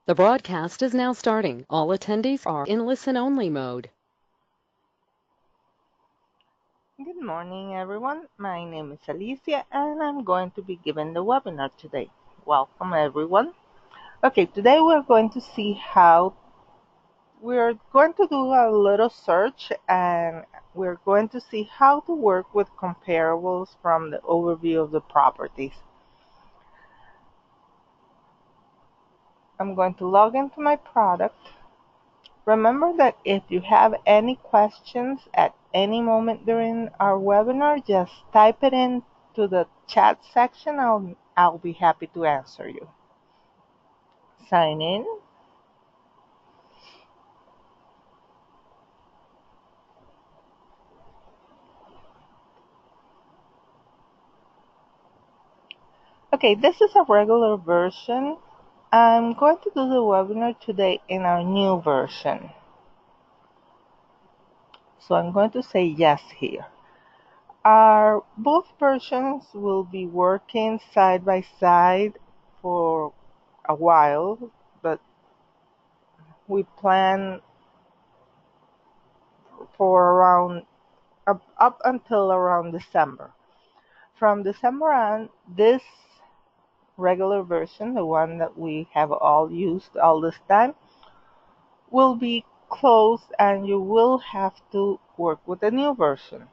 The broadcast is now starting. All attendees are in listen-only mode. Good morning, everyone. My name is Alicia, and I'm going to be giving the webinar today. Welcome, everyone. Okay, today we're going to see how we're going to do a little search, and we're going to see how to work with comparables from the overview of the properties. I'm going to log into my product. Remember that if you have any questions at any moment during our webinar, just type it into the chat section. I'll be happy to answer you. Sign in. Okay, this is a regular version. I'm going to do the webinar today in our new version. So I'm going to say yes here. Both versions will be working side by side for a while, but we plan for around up until around December. From December on, this regular version, the one that we have all used all this time, will be closed and you will have to work with the new version.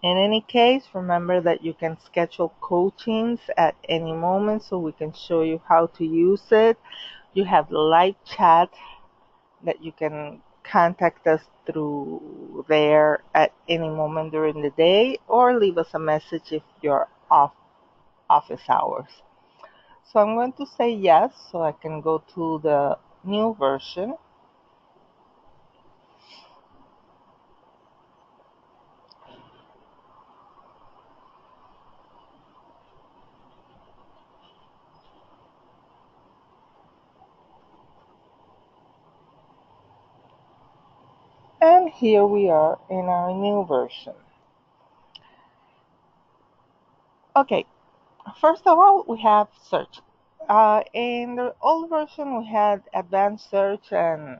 In any case, remember that you can schedule coachings at any moment so we can show you how to use it. You have live chat that you can contact us through there at any moment during the day, or leave us a message if you're off office hours. So I'm going to say yes so I can go to the new version. And here we are in our new version. Okay, first of all, we have search. In the old version, we had advanced search and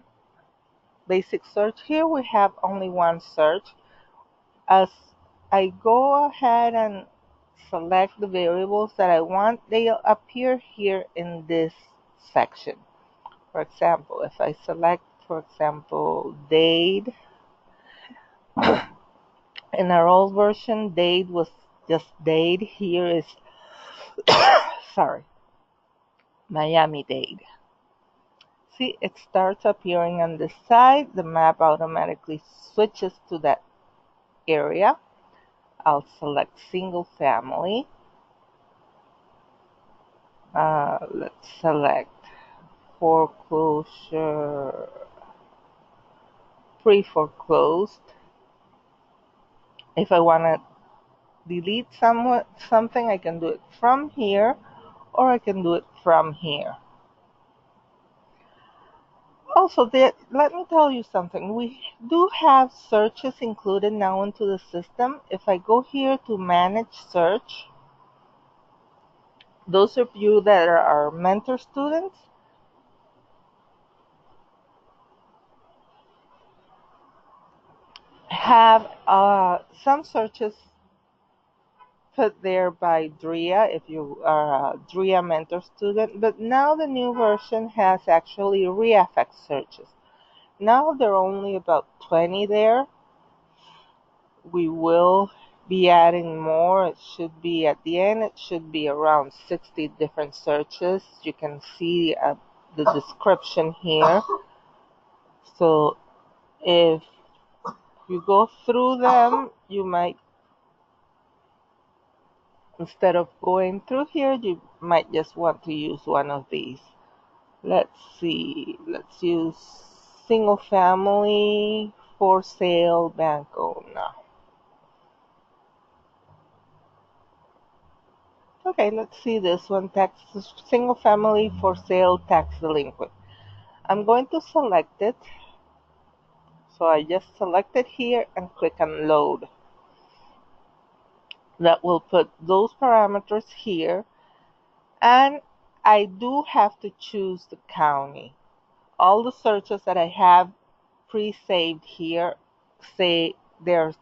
basic search. Here we have only one search. As I go ahead and select the variables that I want, they'll appear here in this section. For example, if I select, for example, date, in our old version, date was just date. Here is, sorry, Miami-Dade. See, it starts appearing on this side. The map automatically switches to that area. I'll select single family. Let's select foreclosure, pre-foreclosed. If I want to delete something, I can do it from here, or I can do it from here. Also, let me tell you something. We do have searches included now into the system. If I go here to manage search, those of you that are mentor students, have some searches put there by DRIA if you are a DRIA mentor student, but now the new version has actually ReiFax searches. Now there are only about 20 there. We will be adding more. It should be at the end, it should be around 60 different searches. You can see the description here. So if you go through them, you might, instead of going through here, you might just want to use one of these. Let's see, let's use single family for sale bank owner. Okay, let's see this one, single family for sale tax delinquent. I'm going to select it. So I just select it here and click on load. That will put those parameters here, and I do have to choose the county. All the searches that I have pre-saved here say they're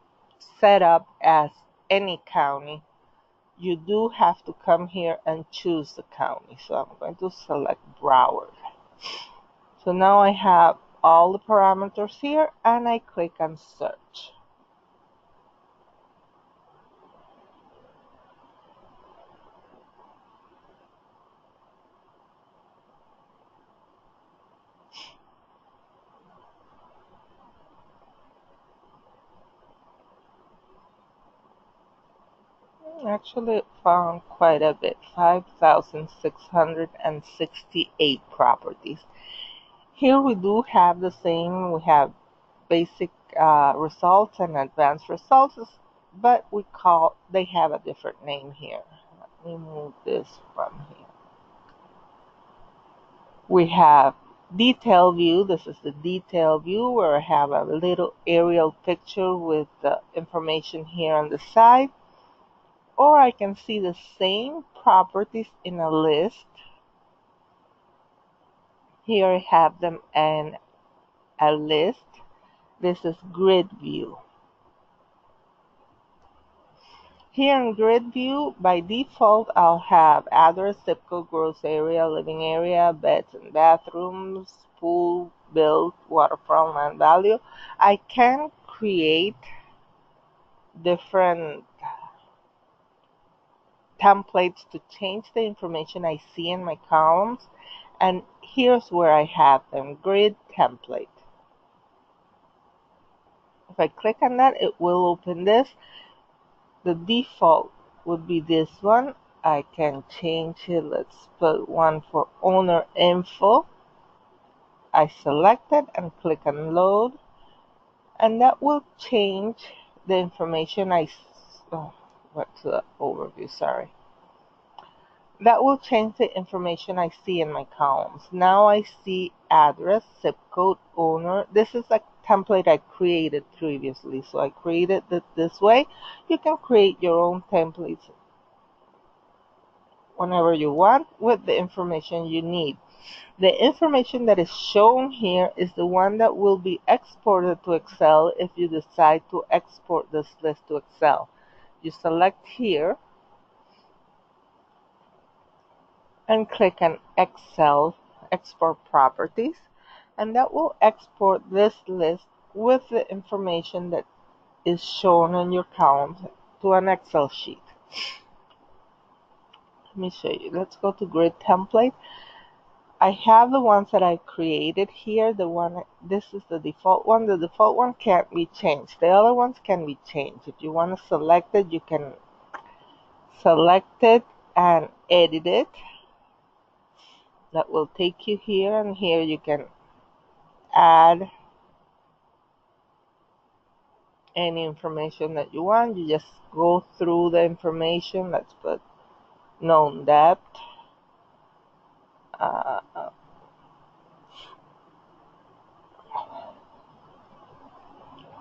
set up as any county. You do have to come here and choose the county. So I'm going to select Broward. So now I have all the parameters here, and I click on search. Actually, it found quite a bit, 5,668 properties. Here we do have the same, we have basic results and advanced results, but they have a different name here. Let me move this from here. We have detail view. This is the detail view where I have a little aerial picture with the information here on the side. Or I can see the same properties in a list. Here I have them in a list. This is grid view. Here in grid view, by default, I'll have address, zip code, gross area, living area, beds and bathrooms, pool, build, waterfront, land value. I can create different templates to change the information I see in my columns, and here's where I have them, grid template. If I click on that, it will open this. The default would be this one. I can change it. Let's put one for owner info. I select it and click on load, and that will change the information what's the overview, sorry. That will change the information I see in my columns. Now I see address, zip code, owner. This is a template I created previously, so I created it this way. You can create your own templates whenever you want with the information you need. The information that is shown here is the one that will be exported to Excel if you decide to export this list to Excel. You select here and click on Excel, Export Properties, and that will export this list with the information that is shown in your columns to an Excel sheet. Let me show you. Let's go to Grid Template. I have the ones that I created here. This is the default one. The default one can't be changed. The other ones can be changed. If you want to select it, you can select it and edit it. That will take you here, and here you can add any information that you want. You just go through the information. Let's put known debt,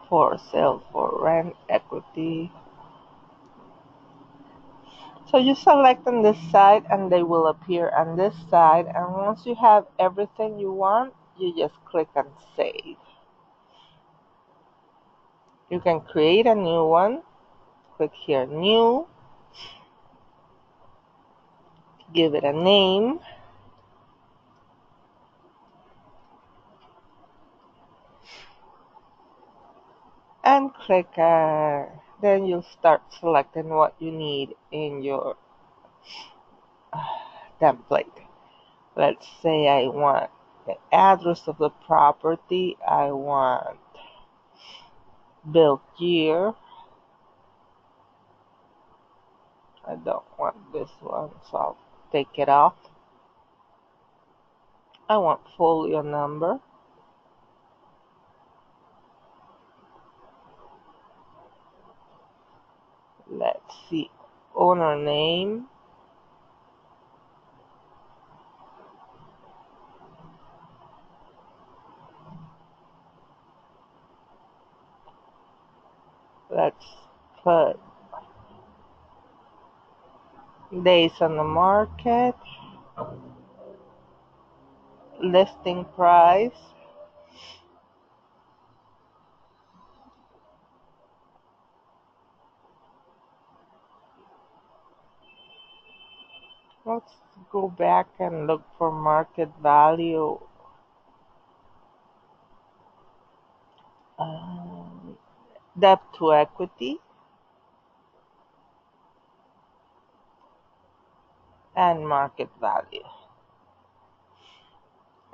for sale, for rent, equity. So you select on this side and they will appear on this side, and once you have everything you want, you just click on save. You can create a new one. Click here, new, give it a name, and click then you'll start selecting what you need in your template. Let's say I want the address of the property, I want built year. I don't want this one, so I'll take it off. I want folio number. Let's see, owner name. Let's put days on the market. listing price, let's go back and look for market value. Debt to equity and market value.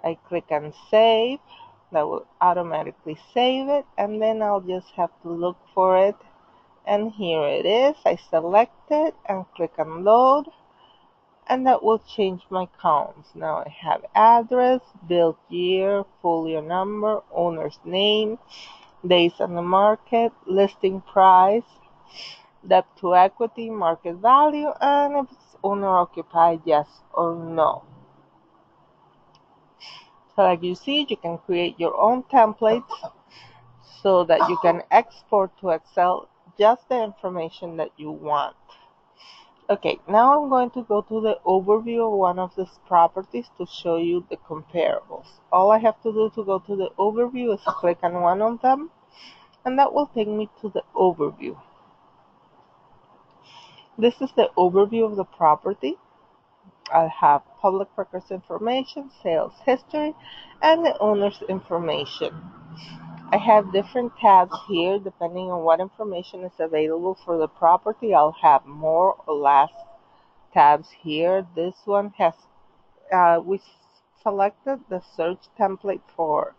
I click on save. That will automatically save it, and then I'll just have to look for it, and here it is. I select it and click on load, and that will change my columns. Now I have address, built year, folio number, owner's name, days on the market, listing price, debt to equity, market value, and if it's owner occupied, yes or no. So like you see, you can create your own templates so that you can export to Excel just the information that you want. Okay, now I'm going to go to the overview of one of these properties to show you the comparables. All I have to do to go to the overview is click on one of them, and that will take me to the overview. This is the overview of the property. I have public records information, sales history, and the owner's information. I have different tabs here depending on what information is available for the property. I'll have more or less tabs here. This one has, we selected the search template for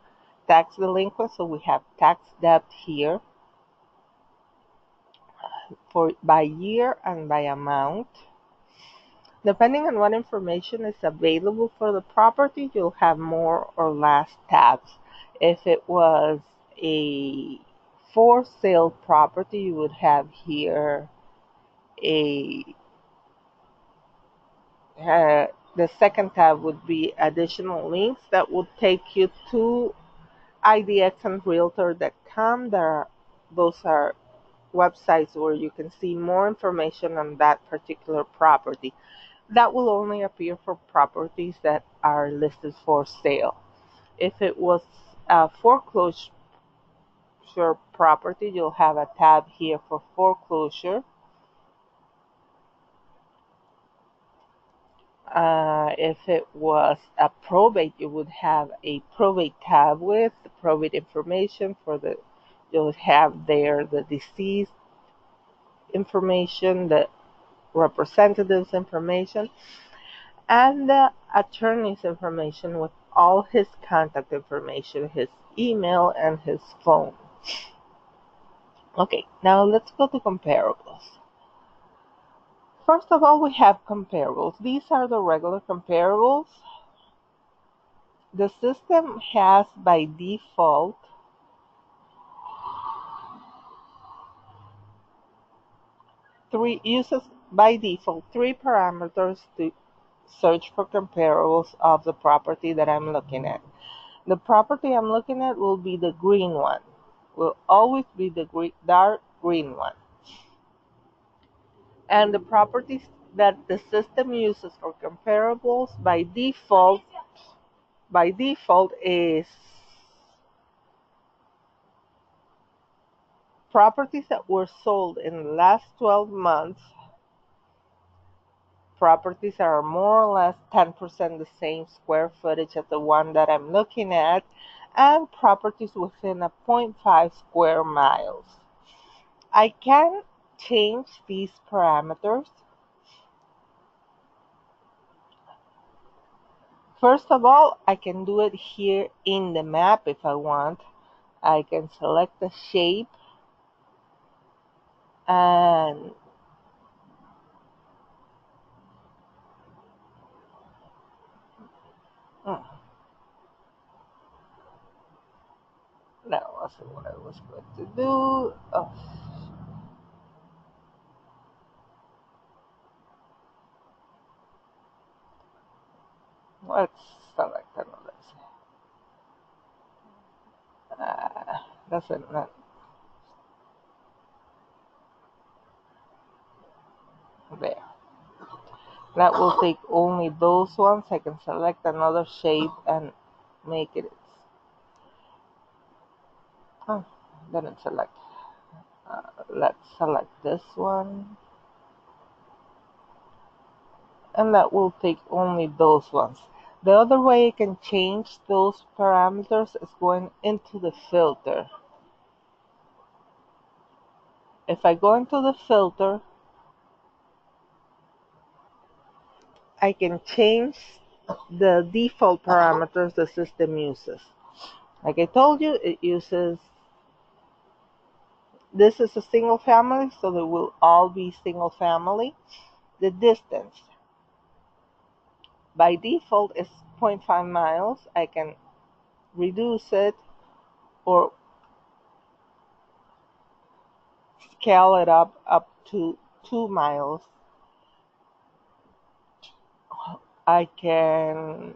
tax delinquent, so we have tax debt here for by year and by amount. Depending on what information is available for the property, you'll have more or less tabs. If it was a for sale property, you would have here the second tab would be additional links that would take you to IDX and Realtor.com. Those are websites where you can see more information on that particular property. That will only appear for properties that are listed for sale. If it was a foreclosure property, you'll have a tab here for foreclosure. If it was a probate, you would have a probate tab with the probate information you'll have there the deceased information, the representative's information, and the attorney's information with all his contact information, his email, and his phone. Okay, now let's go to comparables. First of all, we have comparables. These are the regular comparables. The system has by default three parameters to search for comparables of the property that I'm looking at. The property I'm looking at will be the green one. Will always be the dark green one. And the properties that the system uses for comparables by default is properties that were sold in the last 12 months, properties that are more or less 10% the same square footage as the one that I'm looking at, and properties within a 0.5 square miles. I can change these parameters. First of all, I can do it here in the map if I want. I can select the shape and that wasn't what I was going to do. Oh. Let's select another. That's it. There. That will take only those ones. I can select another shape and make it. Oh, didn't select. Let's select this one. And that will take only those ones. The other way I can change those parameters is going into the filter. If I go into the filter, I can change the default parameters the system uses. Like I told you, it uses, this is a single family, so they will all be single family. The distance by default is 0.5 miles. I can reduce it or scale it up to 2 miles. I can,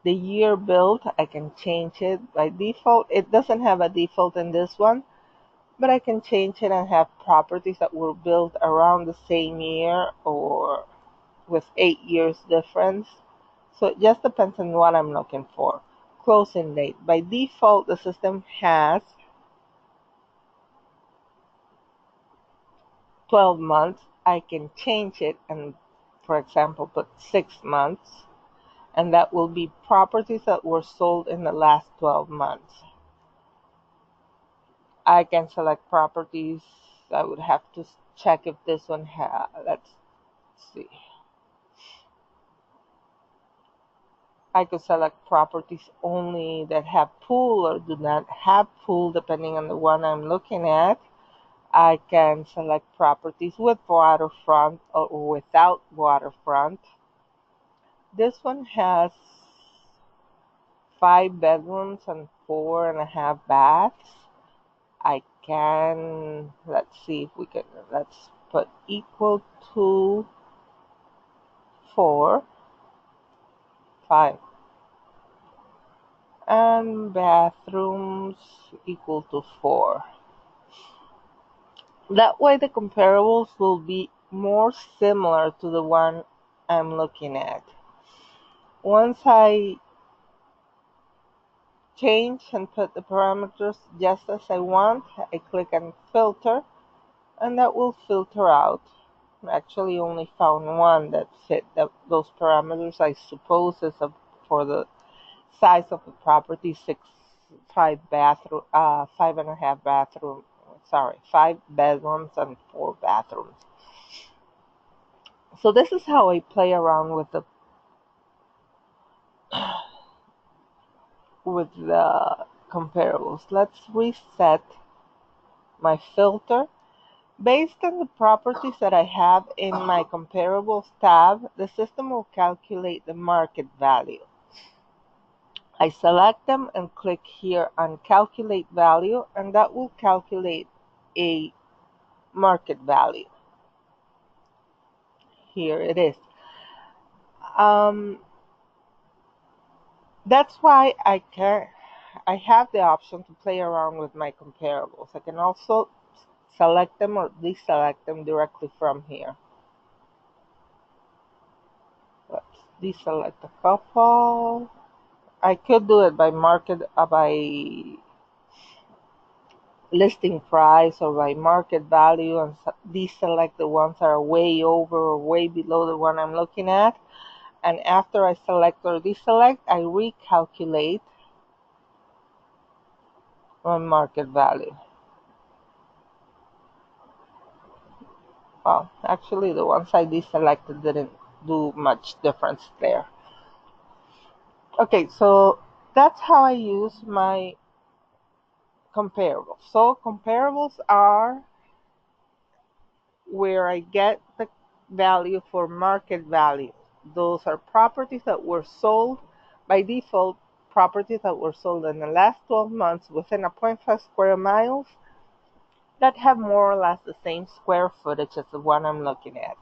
the year built, I can change it by default. It doesn't have a default in this one, but I can change it and have properties that were built around the same year or with 8 years difference. So it just depends on what I'm looking for. Closing date. By default, the system has 12 months. I can change it and, for example, put 6 months. And that will be properties that were sold in the last 12 months. I can select properties. I would have to check if this one has, let's see. I could select properties only that have pool or do not have pool, depending on the one I'm looking at. I can select properties with waterfront or without waterfront. This one has 5 bedrooms and 4.5 baths. I can, let's see if we can, let's put equal to 4, 5. And bathrooms equal to 4. That way the comparables will be more similar to the one I'm looking at. Once I change and put the parameters just as I want, I click on filter and that will filter out. I actually only found one that fit those parameters. I suppose it's for the size of the property, 5 bathroom, 5.5 bathroom. Sorry, 5 bedrooms and 4 bathrooms. So this is how I play around with the comparables. Let's reset my filter. Based on the properties that I have in my comparables tab, the system will calculate the market value. I select them and click here on calculate value, and that will calculate a market value. Here it is. That's why I have the option to play around with my comparables. I can also select them or deselect them directly from here. Let's deselect a couple. I could do it by by listing price or by market value and deselect the ones that are way over or way below the one I'm looking at. And after I select or deselect, I recalculate my market value. Well, actually the ones I deselected didn't do much difference there. Okay, so that's how I use my comparables. So comparables are where I get the value for market value. Those are properties that were sold by default, properties that were sold in the last 12 months within a 0.5 square miles that have more or less the same square footage as the one I'm looking at.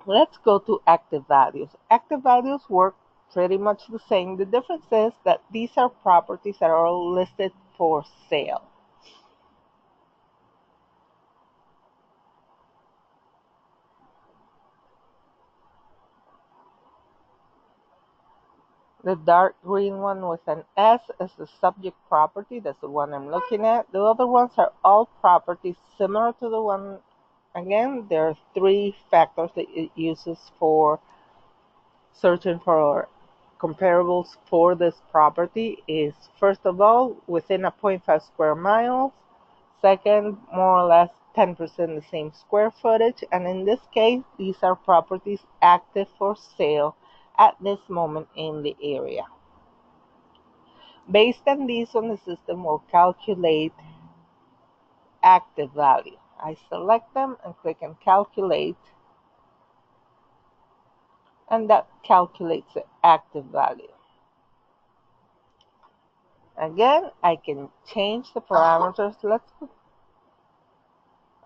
Let's go to active values. Active values work pretty much the same. The difference is that these are properties that are all listed for sale. The dark green one with an S is the subject property. That's the one I'm looking at. The other ones are all properties similar to the one. Again, there are three factors that it uses for searching for comparables for this property. Is first of all, within a 0.5 square miles. Second, more or less 10% the same square footage. And in this case, these are properties active for sale at this moment in the area. Based on these one, the system will calculate active value. I select them and click on calculate, and that calculates the active value. Again, I can change the parameters.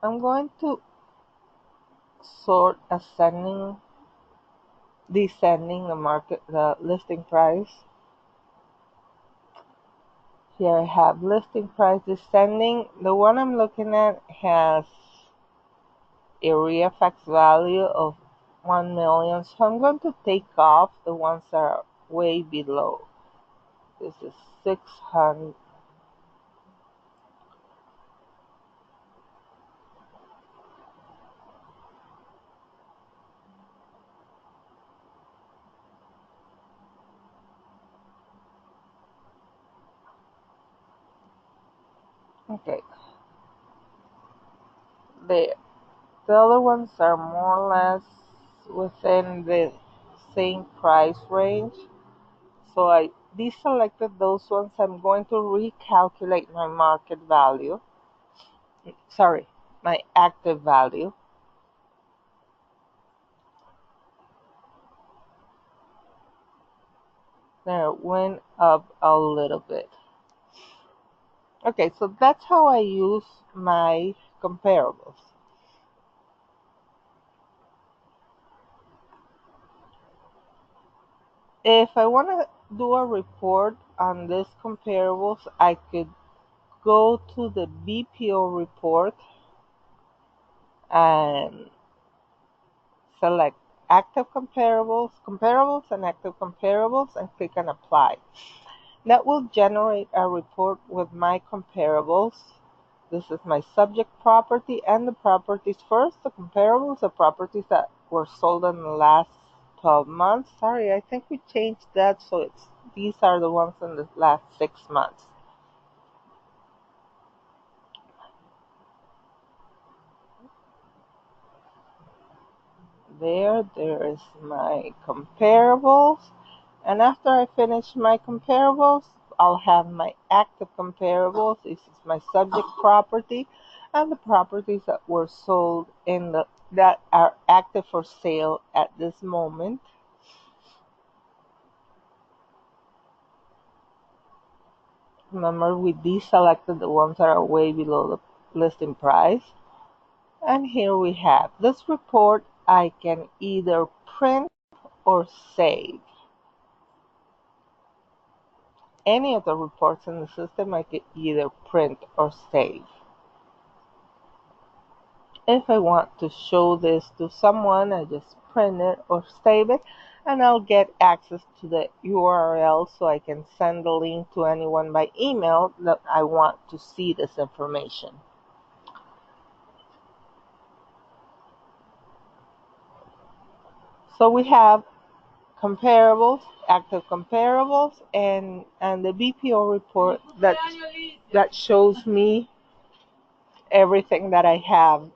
I'm going to sort ascending, descending the listing price. Here I have listing price descending. The one I'm looking at has a ReiFax value of 1 million. So I'm going to take off the ones that are way below. This is 600. Okay. There. The other ones are more or less within the same price range. So I deselected those ones. I'm going to recalculate my market value. Sorry, my active value. There, it went up a little bit. Okay, so that's how I use my comparables. If I want to do a report on these comparables, I could go to the BPO report and select active comparables, and active comparables, and click on apply. That will generate a report with my comparables. This is my subject property and the properties first, the comparables, the properties that were sold in the last 12 months. Sorry, I think we changed that, so these are the ones in the last 6 months. There is my comparables. And after I finish my comparables, I'll have my active comparables. This is my subject property and the properties that were sold that are active for sale at this moment. Remember, we deselected the ones that are way below the listing price. And here we have this report. I can either print or save. Any of the reports in the system I could either print or save. If I want to show this to someone, I just print it or save it, and I'll get access to the URL so I can send the link to anyone by email that I want to see this information. So we have comparables, active comparables, and the BPO report that shows me everything that I have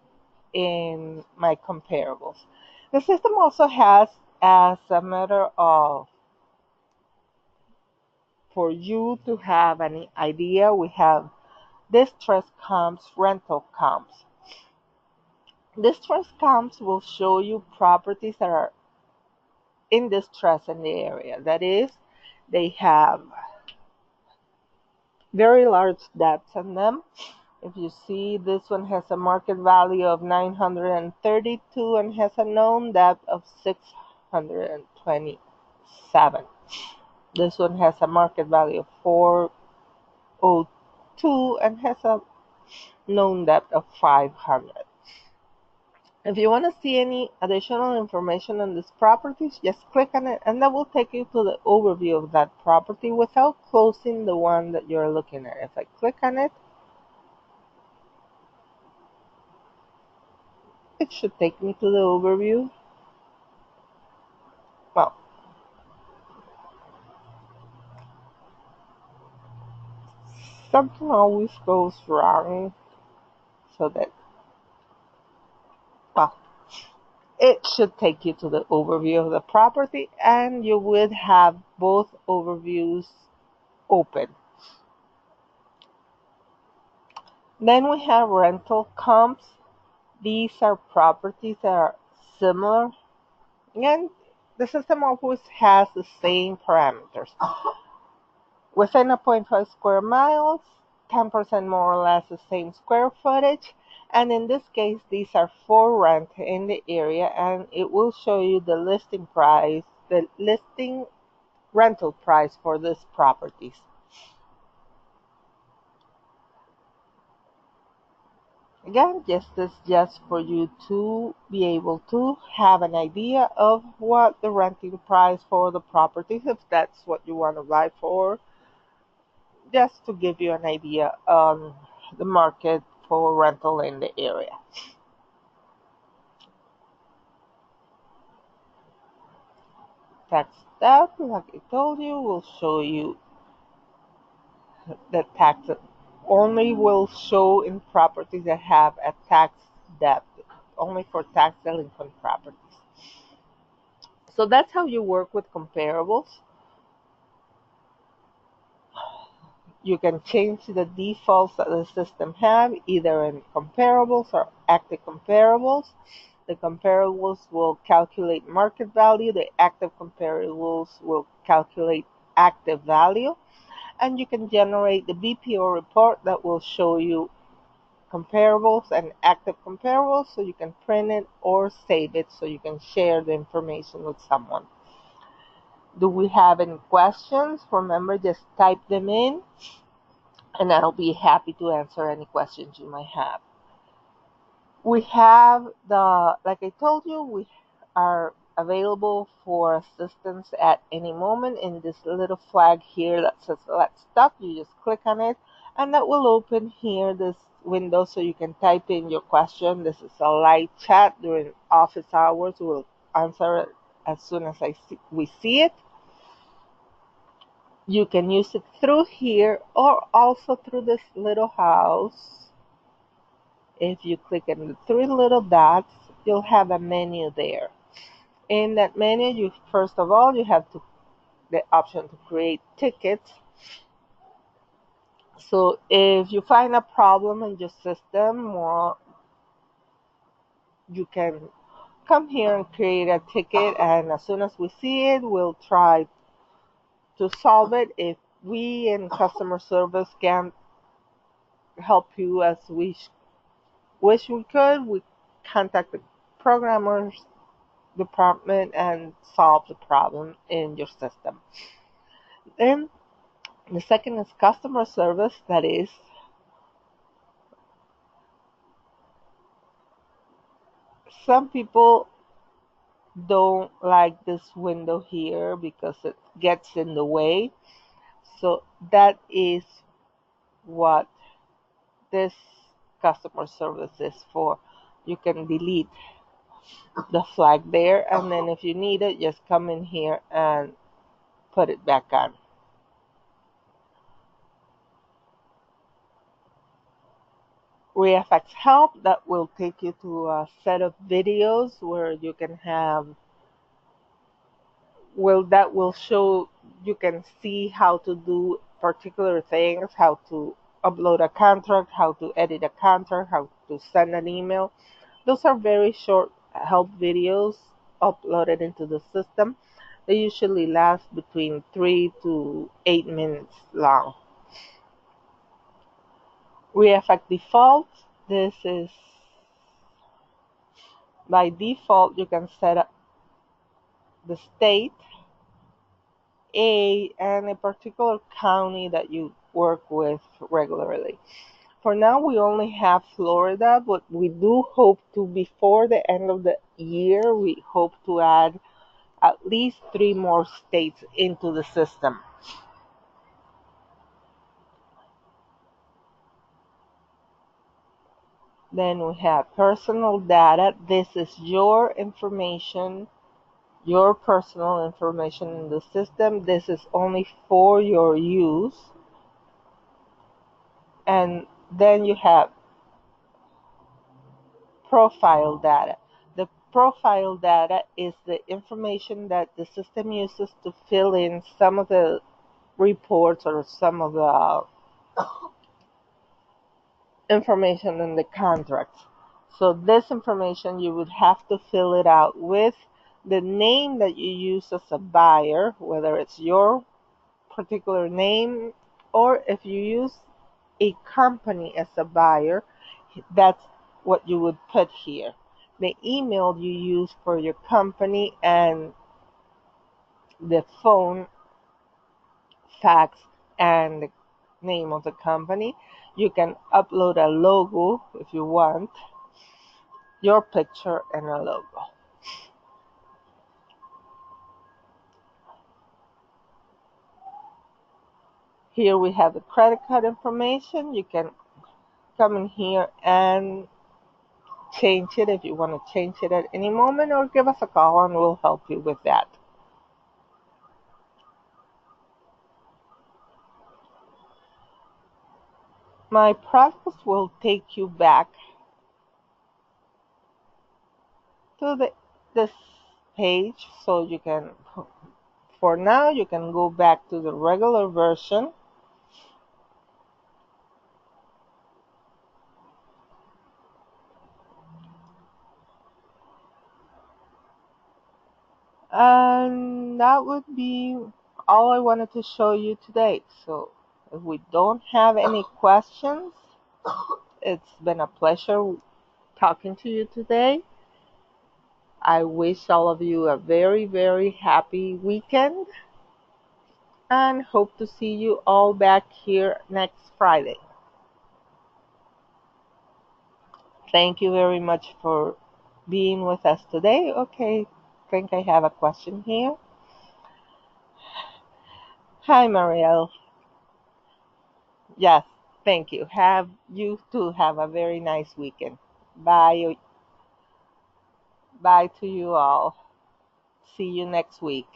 in my comparables. The system also has, as a matter of, for you to have an idea, we have distress comps, rental comps. Distress comps will show you properties that are in distress in the area. That is, they have very large debts on them. If you see, this one has a market value of 932 and has a known debt of 627. This one has a market value of 402 and has a known debt of 500. If you want to see any additional information on these properties, just click on it and that will take you to the overview of that property without closing the one that you're looking at. If I click on it, it should take me to the overview. Well, something always goes wrong, so that, well, it should take you to the overview of the property and you would have both overviews open. Then we have rental comps. These are properties that are similar. Again, the system always has the same parameters. Within a 0.5 square miles, 10% more or less the same square footage. And in this case, these are for rent in the area, and it will show you the listing price, the listing rental price for these properties. Again, this is just for you to be able to have an idea of what the renting price for the properties, if that's what you want to buy for, just to give you an idea on the market for rental in the area. Tax debt, like I told you, will show you the tax only will show in properties that have a tax debt, only for tax delinquent properties. So that's how you work with comparables. You can change the defaults that the system have, either in comparables or active comparables. The comparables will calculate market value. The active comparables will calculate active value. And you can generate the BPO report that will show you comparables and active comparables, so you can print it or save it so you can share the information with someone. Do we have any questions? Remember, just type them in and I'll be happy to answer any questions you might have. We have like I told you, we are available for assistance at any moment. In this little flag here that says Let's Talk, you just click on it and that will open here this window so you can type in your question. This is a live chat during office hours. We'll answer it as soon as we see it. You can use it through here or also through this little house. If you click on the three little dots, you'll have a menu there. In that menu, first of all, you have the option to create tickets. So if you find a problem in your system, you can come here and create a ticket, and as soon as we see it, we'll try to solve it. If we in customer service can't help you as we wish we could, we contact the programmers department and solve the problem in your system. Then the second is customer service. That is, some people don't like this window here because it gets in the way. So that is what this customer service is for. You can delete the flag there, and then if you need it, just come in here and put it back on. ReiFax help, that will take you to a set of videos where you can have, well, that will show, you can see how to do particular things, how to upload a contract, how to edit a contract, how to send an email. Those are very short help videos uploaded into the system. They usually last between 3 to 8 minutes long. ReiFax default, this is by default. You can set up the state, and a particular county that you work with regularly. For now, we only have Florida, but we do hope to, before the end of the year, we hope to add at least 3 more states into the system. Then we have personal data. This is your information, your personal information in the system. This is only for your use. And then you have profile data. The profile data is the information that the system uses to fill in some of the reports or some of the information in the contracts. So this information you would have to fill it out with the name that you use as a buyer, whether it's your particular name or if you use a company as a buyer, that's what you would put here. The email you use for your company and the phone, fax, and the name of the company. You can upload a logo if you want, your picture and a logo. Here we have the credit card information. You can come in here and change it if you want to change it at any moment, or give us a call and we'll help you with that. My process will take you back to this page, so you can, for now, you can go back to the regular version. And that would be all I wanted to show you today. So if we don't have any questions, it's been a pleasure talking to you today. I wish all of you a very, very happy weekend and hope to see you all back here next Friday. Thank you very much for being with us today. Okay, I think I have a question here. Hi, Marielle. Yes, thank you. Have you too have a very nice weekend. Bye. Bye to you all. See you next week.